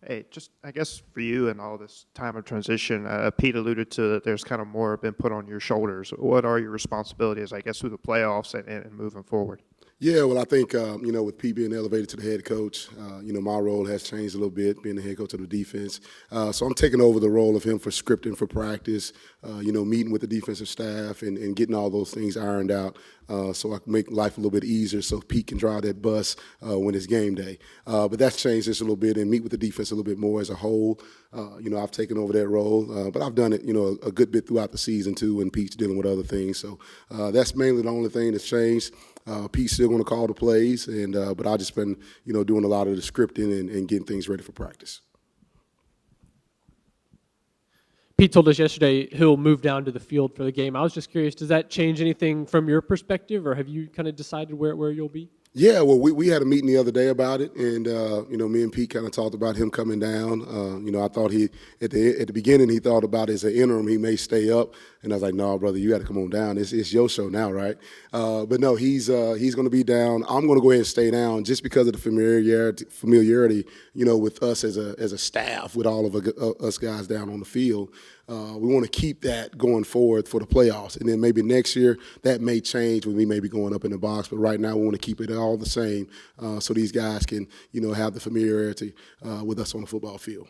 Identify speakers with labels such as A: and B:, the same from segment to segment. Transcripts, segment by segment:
A: Hey, just I guess for you and all this time of transition, Pete alluded to that there's kind of more been put on your shoulders. What are your responsibilities, I guess, through the playoffs and moving forward?
B: Yeah, well, I think with Pete being elevated to the head coach, my role has changed a little bit, being the head coach of the defense. So I'm taking over the role of him for scripting for practice, meeting with the defensive staff and getting all those things ironed out, so I can make life a little bit easier, so Pete can drive that bus when it's game day. But that's changed just a little bit, and meet with the defense a little bit more as a whole. I've taken over that role, but I've done it, a good bit throughout the season too, when Pete's dealing with other things. So that's mainly the only thing that's changed. Pete's still going to call the plays, but I've just been, doing a lot of the scripting and getting things ready for practice.
C: Pete told us yesterday he'll move down to the field for the game. I was just curious, does that change anything from your perspective, or have you kind of decided where you'll be?
B: Yeah, well, we had a meeting the other day about it, and me and Pete kind of talked about him coming down. I thought he at the beginning he thought about as an interim he may stay up, and I was like, no, brother, you got to come on down. It's your show now, right? But no, he's going to be down. I'm going to go ahead and stay down just because of the familiarity, with us as a staff, with all of us guys down on the field. We want to keep that going forward for the playoffs, and then maybe next year that may change when we may be going up in the box. But right now we want to keep it all the same, so these guys can have the familiarity with us on the football field.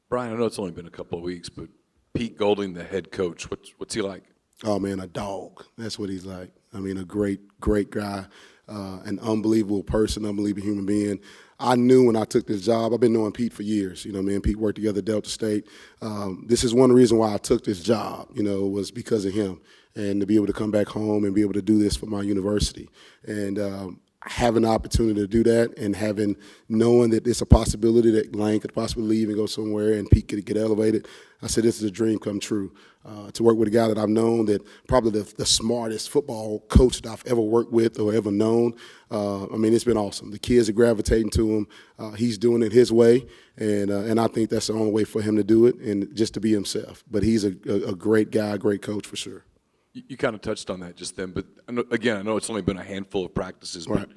D: Bryan, I know it's only been a couple of weeks, but Pete Golding, the head coach, what's he like?
B: Oh man, a dog. That's what he's like. I mean, a great guy, an unbelievable person, unbelievable human being. I knew when I took this job, I've been knowing Pete for years. Me and Pete worked together at Delta State. This is one reason why I took this job, was because of him, and to be able to come back home and be able to do this for my university. And having the opportunity to do that, and knowing that it's a possibility that Lane could possibly leave and go somewhere and Pete could get elevated, I said this is a dream come true. To work with a guy that I've known, that probably the smartest football coach that I've ever worked with or ever known. It's been awesome. The kids are gravitating to him. He's doing it his way, and I think that's the only way for him to do it, and just to be himself. But he's a great guy, great coach for sure.
D: You kind of touched on that just then, but I know it's only been a handful of practices,
B: right.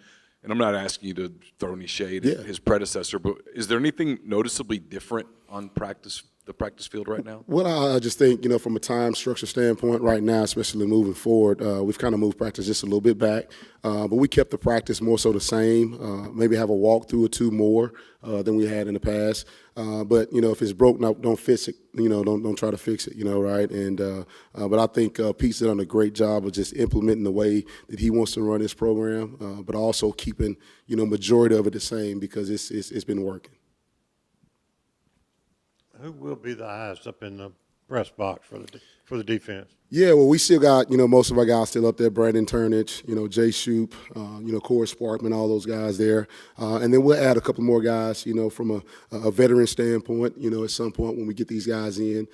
D: And I'm not asking you to throw any shade
B: Yeah.
D: at his predecessor, but is there anything noticeably different on the practice field right now?
B: Well, I just think, from a time structure standpoint right now, especially moving forward, we've kind of moved practice just a little bit back. But we kept the practice more so the same, maybe have a walkthrough or two more than we had in the past. But, if it's broke, don't fix it. Don't try to fix it, right? But I think Pete's done a great job of just implementing the way that he wants to run his program, but also keeping, majority of it the same, because it's been working.
E: Who will be the eyes up in the press box for the defense?
B: Yeah, well, we still got, most of our guys still up there. Brandon Turnage, Jay Shoup, Corey Sparkman, all those guys there. And then we'll add a couple more guys, from a veteran standpoint, at some point when we get these guys in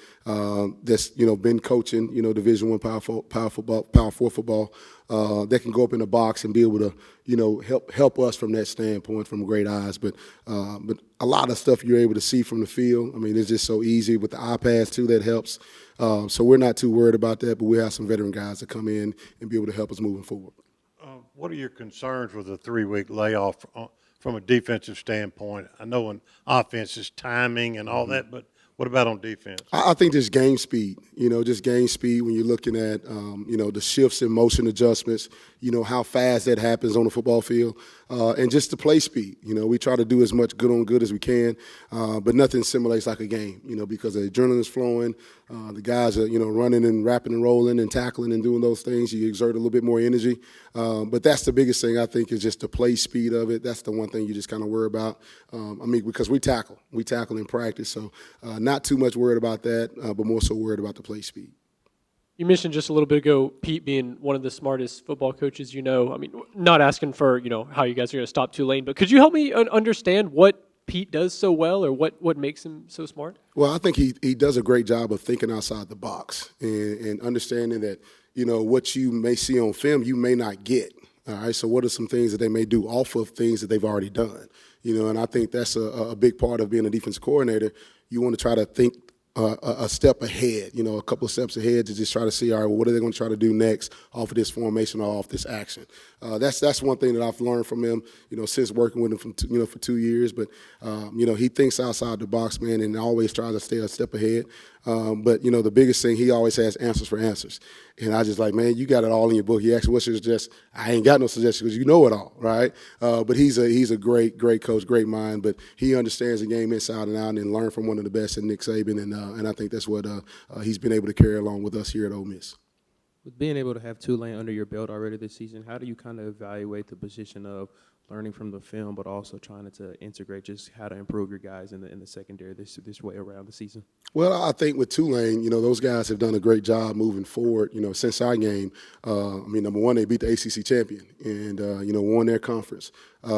B: that's, been coaching, Division I Power 4 football, that can go up in the box and be able to, help us from that standpoint, from great eyes. But a lot of stuff you're able to see from the field. It's just so easy with the iPads too. That helps. So we're not too worried about that, but we have some veteran guys that come in and be able to help us moving forward.
E: What are your concerns with the 3-week layoff from a defensive standpoint? I know in offense is timing and all that, but what about on defense?
B: I think just game speed, just game speed when you're looking at, the shifts and motion adjustments, how fast that happens on the football field, and just the play speed. We try to do as much good on good as we can, but nothing simulates like a game, because the adrenaline is flowing. The guys are, running and rapping and rolling and tackling and doing those things. You exert a little bit more energy. But that's the biggest thing, I think, is just the play speed of it. That's the one thing you just kind of worry about. Because we tackle in practice. So not too much worried about that, but more so worried about the play speed.
C: You mentioned just a little bit ago Pete being one of the smartest football coaches not asking for, how you guys are going to stop Tulane, but could you help me understand what Pete does so well, or what makes him so smart?
B: Well, I think he does a great job of thinking outside the box and understanding that, what you may see on film, you may not get. All right, so what are some things that they may do off of things that they've already done? And I think that's a big part of being a defensive coordinator. You want to try to think a step ahead, a couple of steps ahead to just try to see, all right, well, what are they going to try to do next off of this formation or off this action? That's one thing that I've learned from him, since working with him for 2 years. But he thinks outside the box, man, and always tries to stay a step ahead. But the biggest thing, he always has answers for answers. And I just like, man, you got it all in your book. He asked, what's your suggestion? I ain't got no suggestion because you know it all, right? But he's a great coach, great mind. But he understands the game inside and out and learned from one of the best in Nick Saban. And I think that's what he's been able to carry along with us here at Ole Miss.
F: With being able to have Tulane under your belt already this season, how do you kind of evaluate the position of learning from the film, but also trying to integrate just how to improve your guys in the secondary this way around the season?
B: Well, I think with Tulane, those guys have done a great job moving forward. Since our game, number one, they beat the ACC champion and won their conference.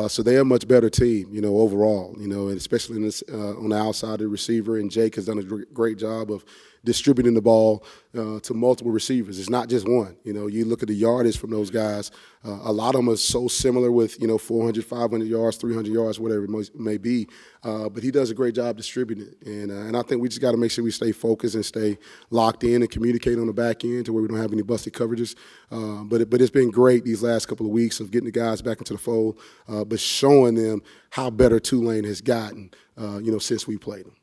B: So they're a much better team, overall. And especially on the outside of the receiver, and Jake has done a great job of distributing the ball to multiple receivers. It's not just one. You look at the yardage from those guys. A lot of them are so similar with 400, 500 yards, 300 yards, whatever it may be. But he does a great job distributing it, and I think we just got to make sure we stay focused and stay locked in and communicate on the back end to where we don't have any busted coverages. But it's been great these last couple of weeks of getting the guys back into the fold, but showing them how better Tulane has gotten, since we played them.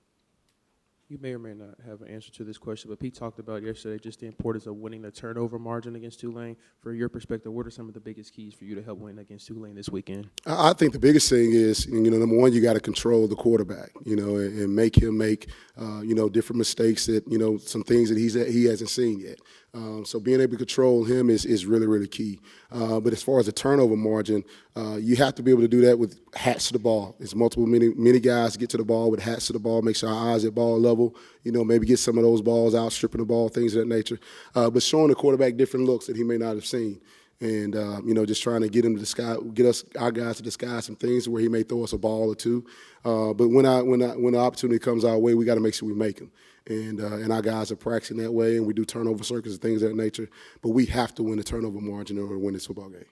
F: You may or may not have an answer to this question, but Pete talked about yesterday just the importance of winning the turnover margin against Tulane. From your perspective, what are some of the biggest keys for you to help win against Tulane this weekend?
B: I think the biggest thing is, number one, you got to control the quarterback, and make him make, different mistakes that, some things that he hasn't seen yet. So being able to control him is really, really key. But as far as the turnover margin, you have to be able to do that with hats to the ball. It's many guys get to the ball with hats to the ball, make sure our eyes at ball level, maybe get some of those balls out, stripping the ball, things of that nature. But showing the quarterback different looks that he may not have seen. And, just trying to get him to get our guys to disguise some things where he may throw us a ball or two. But when the opportunity comes our way, we got to make sure we make them. And our guys are practicing that way, and we do turnover circuits and things of that nature. But we have to win the turnover margin in order to win this football game.